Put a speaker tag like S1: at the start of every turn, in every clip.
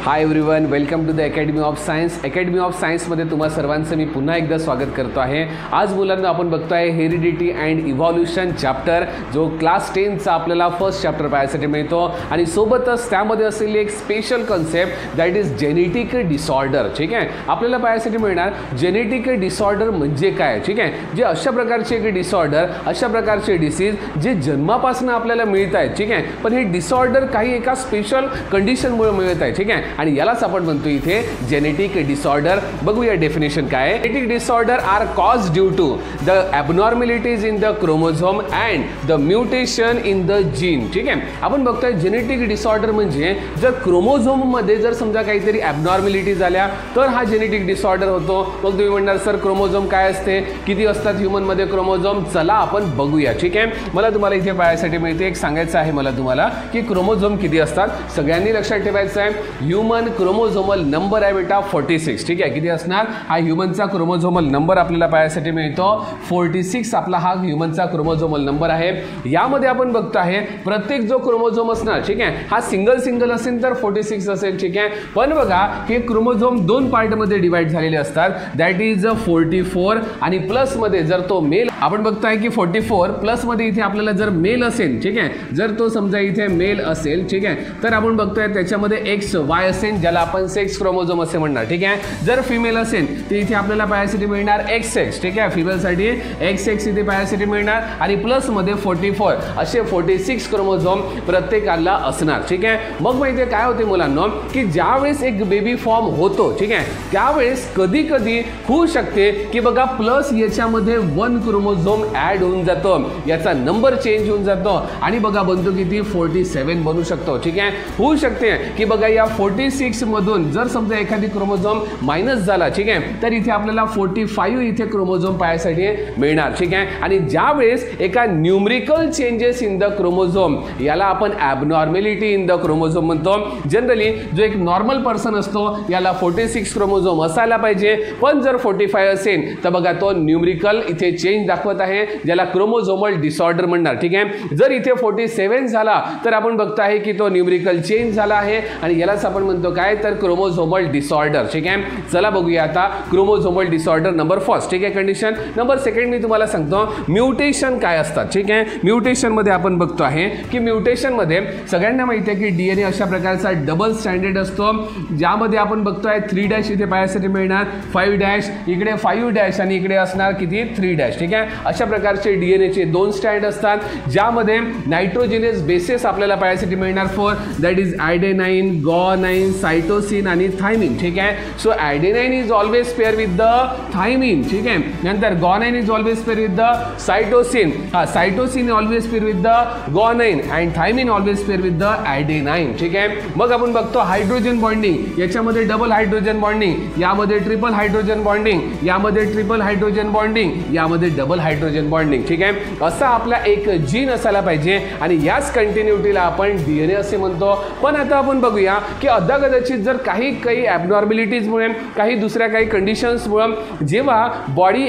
S1: High everyone, welcome to the academy of science. Academy of सायन्समध्ये तुम्हा सर्वांचं मी पुन्हा एकदा स्वागत करतो आहे. आज मुलांना आपण बघतोय हेरिडिटी अँड इव्हॉल्युशन चॅप्टर, जो क्लास 10चा आपल्याला फर्स्ट चॅप्टर पाहायसाठी मिळतो आणि सोबतच त्यामध्ये असलेली एक special concept that is genetic disorder. ठीक आहे, आपल्याला पाहायसाठी मिळणार जेनेटिक डिसऑर्डर म्हणजे काय. ठीक आहे, जे अशा प्रकारचे एक डिसऑर्डर, अशा प्रकारचे डिसीज जे जन्मापासून आपल्याला मिळत आहेत. ठीक आहे, पण हे डिसऑर्डर काही एका स्पेशल कंडिशनमुळे मिळत आहे. ठीक आहे, आणि यालाच आपण म्हणतो इथे जेनेटिक डिसऑर्डर. बघूया डेफिनेशन काय आहे. Genetic disorder are cause due to the abnormalities in the chromosome and the mutation in the gene. ठीक आहे, आपण बघतोय जेनेटिक डिसऑर्डर म्हणजे जर क्रोमोझोम मध्ये जर समजा काहीतरी ॲबनॉर्मॅलिटी झाल्या तर हा जेनेटिक डिसऑर्डर होतो. मग तुम्ही म्हणणार सर क्रोमोझोम काय असते, किती असतात ह्युमन मध्ये क्रोमोझोम. चला आपण बघूया. ठीक आहे, मला तुम्हाला इथे पाहायसाठी मिळते, एक सांगायचं आहे मला तुम्हाला की क्रोमोझोम किती असतात. सगळ्यांनी लक्षात ठेवायचं आहे, ह्युमन क्रोमोझोमल नंबर आहे बेटा 46. ठीक आहे, किती असणार हा ह्युमनचा क्रोमोझोमल नंबर आपल्याला पाहायसाठी मिळतो 46. आपला हा ह्युमनचा क्रोमोझोमल नंबर आहे. यामध्ये आपण बघतो आहे प्रत्येक जो क्रोमोझोम असणार, ठीक आहे, हा सिंगल असेल तर 46 असेल. ठीक आहे, पण बघा हे क्रोमोझोम दोन पार्टमध्ये डिवाइड झालेले असतात, दॅट इज 44 आणि प्लस मध्ये जर तो मेल आपण बघतोय की 44 प्लस मध्ये इथे आपल्याला जर मेल असेल, ठीक आहे, जर तो समजा इथे मेल असेल, ठीक आहे, तर आपण बघतोय त्याच्यामध्ये एक्स वाय असेल, ज्याला आपण सेक्स क्रोमोझोम असे म्हणणार. ठीक आहे, जर फिमेल असेल तर इथे आपल्याला पाहायसाठी मिळणार XX. ठीक आहे, फिमेलसाठी XX इथे पाहायसाठी मिळणार आणि प्लस मध्ये 44 असे 46 क्रोमोझोम प्रत्येकाला असणार. ठीक आहे, मग माहिती आहे काय होते मुलांना की ज्यावेळेस एक बेबी फॉर्म होतो, ठीक आहे, त्यावेळेस कधी कधी होऊ शकते की बघा प्लस याच्यामध्ये 1 क्रोमोझोम ऍड होऊन जातो, याचा नंबर चेंज होऊन जातो आणि बघा बनतो किती 47 बनू शकतो. ठीक आहे, होऊ शकते की बघा या 46 मधून जर समजा एखादी क्रोमोझोम मायनस झाला, ठीक आहे, तर इथे आपल्याला 45 इथे क्रोमोझोम पाहायसाठी मिळणार. ठीक आहे, आणि ज्यावेळेस एका numerical changes in the chromosome, याला आपण ॲबनॉर्मॅलिटी इन द क्रोमोझोम म्हणतो. जनरली जो एक नॉर्मल पर्सन असतो याला 46 क्रोमोझोम असायला पाहिजे, पण जर 45 असेल तर बघा तो न्यूमरिकल इथे चेंज दाखवत आहे, ज्याला क्रोमोझोमल डिसऑर्डर म्हणणार. ठीक आहे, जर इथे 47 झाला तर आपण बघतो आहे की तो न्यूमरिकल चेंज झाला आहे आणि यालाच आपण म्हणतो काय तर क्रोमोझोमल डिसऑर्डर. ठीक आहे, चला बघूया आता क्रोमोझोमल डिसऑर्डर नंबर फर्स्ट. ठीक आहे, कंडिशन नंबर सेकंड मी तुम्हाला सांगतो म्युटेशन काय असतात. ठीक आहे, म्युटेशन मध्ये आपण बघतो आहे की म्युटेशन मध्ये सगळ्यांना माहिती आहे की डीएनए अशा प्रकारचा डबल स्टँडर्ड असतो, ज्यामध्ये आपण बघतोय 3' इथे पाहायसाठी मिळणार, 5' इकडे 5' आणि इकडे असणार किती 3'. ठीक आहे, अशा प्रकारचे डीएनएचे 2 स्टँड असतात, ज्यामध्ये नायट्रोजिनस बेसेस आपल्याला पाहायसाठी मिळणार 4, that is adenine, guanine, cytosine आणि थायमिन. ठीक आहे, so adenine is always pair with the thymine. ठीक आहे, नंतर guanine is always pair with the cytosine, cytosine always pair with the guanine and thymine always pair with the adenine. ठीक आहे, मग आपण बघतो हायड्रोजन बॉन्डिंग, याच्यामध्ये डबल हायड्रोजन बॉन्डिंग, यामध्ये ट्रिपल हायड्रोजन बॉन्डिंग, यामध्ये ट्रिपल हायड्रोजन बॉन्डिंग, यामध्ये double hydrogen bonding. ठीक आहे, असा आपला एक जीन असायला पाहिजे आणि याच कंटिन्युटीला आपण डीएनए असे म्हणतो. पण आता आपण बघूया की अद्याकदाचित जर काही ॲबनॉर्मॅलिटीजमुळे, काही दुसऱ्या काही कंडिशन्समुळे जेव्हा बॉडी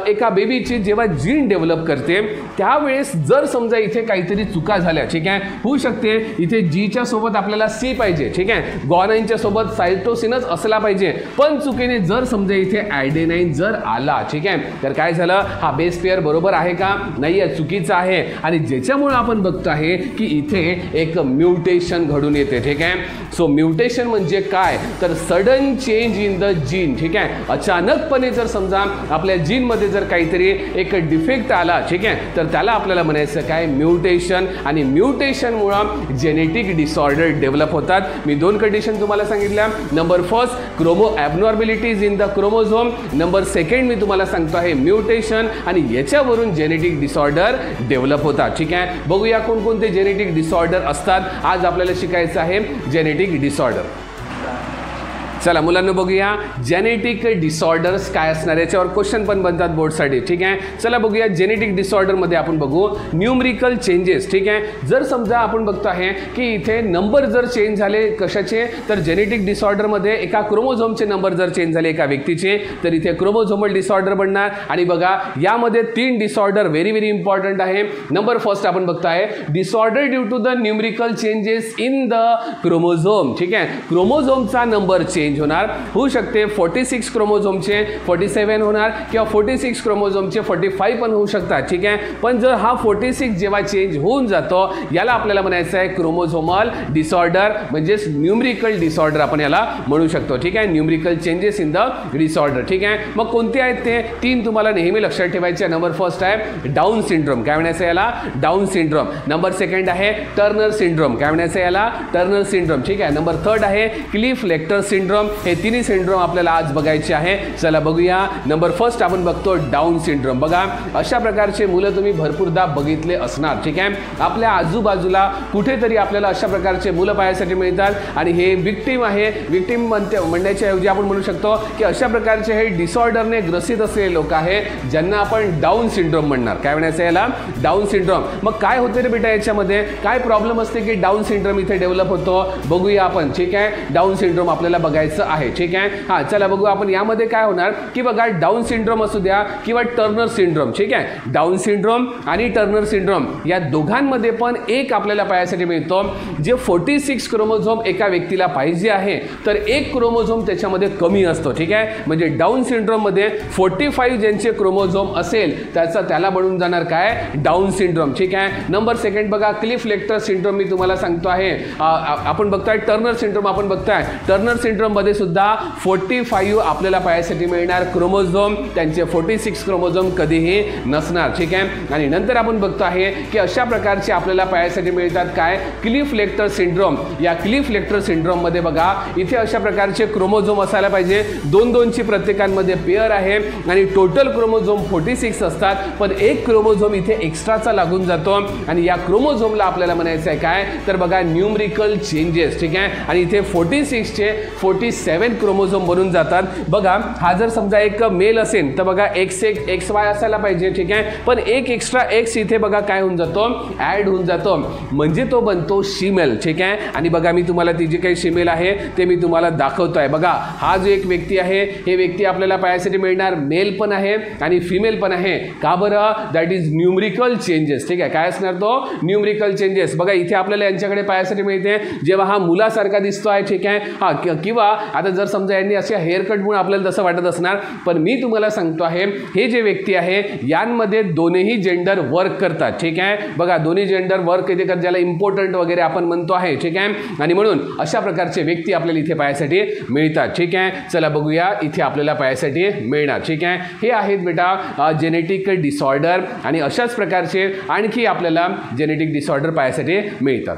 S1: एका बेबीची जेव्हा जीन डेव्हलप करते त्यावेळेस जर समजा इथे काहीतरी चुका झाल्या, ठीक आहे, होऊ शकते इथे जीच्या सोबत आपल्याला सी पाहिजे, ठीक आहे, गॉनाइनच्या सोबत सायटोसिनच असला पाहिजे, पण चुकीने जर समजा इथे ॲडेनाइन जर आला, ठीक आहे, तर काय झालं, हा बेस पेअर बरोबर आहे का, नाही आहे, चुकीचं आहे आणि ज्याच्यामुळे आपण बघतो आहे की इथे एक म्युटेशन घडून येते. ठीक आहे, सो म्युटेशन म्हणजे काय तर sudden change in the gene. ठीक आहे, अचानकपणे जर समजा आपल्या जीनमध्ये जर काहीतरी एक डिफेक्ट आला, ठीक आहे, तर त्याला आपल्याला म्हणायचं काय म्युटेशन आणि म्युटेशनमुळे जेनेटिक डिसऑर्डर डेव्हलप होतात. मी 2 कंडिशन तुम्हाला सांगितल्या. Number first abnormalities in the chromosome, number second मी तुम्हाला सांगतो आहे म्युटेशन आणि याच्यावरून जेनेटिक डिसऑर्डर डेव्हलप होतात. ठीक आहे, बघूया कोणकोणते जेनेटिक डिसऑर्डर असतात. आज आपल्याला शिकायचं आहे जेनेटिक डिसऑर्डर. चला मुलांना बघूया जेनेटिक डिसऑर्डर्स काय असणार, याच्यावर क्वेश्चन पण बनतात बोर्डसाठी. ठीक आहे, चला बघूया जेनेटिक डिसऑर्डर मध्ये आपण बघू न्यूमरिकल चेंजेस. ठीक आहे, जर समजा आपण बघतो आहे की इथे नंबर जर चेंज झाले कशाचे, तर जेनेटिक डिसऑर्डर मध्ये एका क्रोमोझोमचे नंबर जर चेंज झाले एका व्यक्तीचे, तर इथे क्रोमोझोमल डिसऑर्डर बनणार. आणि बघा यामध्ये 3 डिसऑर्डर व्हेरी व्हेरी इंपॉर्टंट आहे. नंबर फर्स्ट आपण बघतो आहे disorder due to the numerical changes in the chromosome. ठीक आहे, क्रोमोझोमचा नंबर चेंज होणार, होऊ शकते 46 क्रोमोझोमचे 47 होणार किंवा 46 क्रोमोझोमचे 45 पण होऊ शकतात. ठीक आहे, पण जर हा 46 जेव्हा चेंज होऊन जातो याला आपल्याला म्हणायचं आहे क्रोमोझोमल डिसऑर्डर, म्हणजे न्यूमरिकल डिसऑर्डर आपण याला म्हणू शकतो. ठीक आहे, numerical changes in the disorder. ठीक आहे, मग कोणते आहेत ते 3 तुम्हाला नेहमी लक्षात ठेवायचे. नंबर फर्स्ट आहे डाऊन सिंड्रोम, काय म्हणायचं याला डाऊन सिंड्रोम. नंबर सेकंड आहे टर्नर सिंड्रोम, काय म्हणायचं याला टर्नर सिंड्रोम. ठीक आहे, नंबर थर्ड आहे क्लिफ लेक्टर सिंड्रोम. हे तिन्ही सिंड्रोम आपल्याला आज बघायचे आहे. चला बघूया. नंबर फर्स्ट आपण बघतो डाऊन सिंड्रोम. बघा अशा प्रकारचे मुलं तुम्ही भरपूरदा बघितले असणार. ठीक आहे, आपल्या आजूबाजूला कुठेतरी आपल्याला अशा प्रकारचे मुलं पाहायसाठी मिळतात आणि हे विक्टिम आहे. विक्टिम म्हणण्याच्या ऐवजी आपण म्हणू शकतो की अशा प्रकारचे हे डिसऑर्डरने ग्रसित असलेले लोक आहे ज्यांना आपण डाऊन सिंड्रोम म्हणणार. काय म्हणायचं याला डाऊन सिंड्रोम. मग काय होते रे बेटा, याच्यामध्ये काय प्रॉब्लेम असते की डाऊन सिंड्रोम इथे डेव्हलप होतो, बघूया आपण. ठीक आहे, डाऊन सिंड्रोम आपल्याला बघायचं आहे. ठीक आहे, हा चला बघू आपण. यामध्ये काय होणार की बघा डाऊन सिंड्रोम असू द्या किंवा टर्नर सिंड्रोम. ठीक आहे, डाऊन सिंड्रोम आणि टर्नर सिंड्रोम या दोघांमध्ये पण एक आपल्याला पाहायसाठी मिळतो, जे 46 क्रोमोझोम एका व्यक्तीला पाहिजे आहे तर एक क्रोमोझोम त्याच्यामध्ये कमी असतो. ठीक आहे, म्हणजे डाऊन सिंड्रोम मध्ये 45 ज्यांचे क्रोमोझोम असेल त्याला बनून जाणार काय डाऊन सिंड्रोम. ठीक आहे, नंबर सेकंड बघा क्लिफ लेक्टर सिंड्रोम मी तुम्हाला सांगतो आहे. आपण बघतोय टर्नर सिंड्रोम. आपण बघताय टर्नर सिंड्रोम मध्ये सुद्धा 45 आपल्याला पाहायसाठी मिळणार क्रोमोझोम, त्यांचे 46 क्रोमोझोम कधीही नसणार. ठीक आहे, आणि नंतर आपण बघतो आहे की अशा प्रकारचे आपल्याला पाहायसाठी मिळतात काय क्लिफ लेक्टर सिंड्रोम. या क्लिफ लेक्टर सिंड्रोम मध्ये बघा इथे अशा प्रकारचे क्रोमोझोम असायला पाहिजे, 2-2ची प्रत्येकांमध्ये पेअर आहे आणि टोटल क्रोमोझोम 46 असतात, पण एक क्रोमोझोम इथे एक्स्ट्राचा लागून जातो आणि या क्रोमोझोमला आपल्याला म्हणायचं आहे काय तर बघा न्यूमरिकल चेंजेस. ठीक आहे, आणि इथे 46 चे 47 क्रोमोझोम बनून जातात. बघा हा जर समजा एक मेल असेल तर बघा XY असायला पाहिजे. ठीक आहे, पण एक एक्स्ट्रा X इथे बघा काय होऊन जातो ऍड होऊन जातो, म्हणजे तो बनतो शिमेल. ठीक आहे, आणि बघा मी तुम्हाला ती जी काही शिमेल आहे ते मी तुम्हाला दाखवतोय. बघा हा जो एक व्यक्ती आहे हे व्यक्ती आपल्याला पाहायसाठी मिळणार मेल पण आहे आणि फिमेल पण आहे. का बरं, दॅट इज न्यूमरिकल चेंजेस. ठीक आहे, काय असणार तो न्यूमरिकल चेंजेस. बघा इथे आपल्याला यांच्याकडे पाहायसाठी मिळते जेव्हा हा मुलासारखा दिसतोय. ठीक आहे, हा किंवा आता जर समजा यांनी अशा हेअरकटमुळे आपल्याला तसं वाटत असणार, पण मी तुम्हाला सांगतो आहे हे जे व्यक्ती आहे यांमध्ये दोन्ही जेंडर वर्क करतात. ठीक आहे, बघा दोन्ही जेंडर वर्क इथे करतात, ज्याला इम्पॉर्टंट वगैरे आपण म्हणतो आहे. ठीक आहे, आणि म्हणून अशा प्रकारचे व्यक्ती आपल्याला इथे पाहायसाठी मिळतात. ठीक आहे, चला बघूया इथे आपल्याला पाहायसाठी मिळणार. ठीक आहे, हे आहेत बेटा जेनेटिक डिसऑर्डर आणि अशाच प्रकारचे आणखी आपल्याला जेनेटिक डिसऑर्डर पाहायसाठी मिळतात.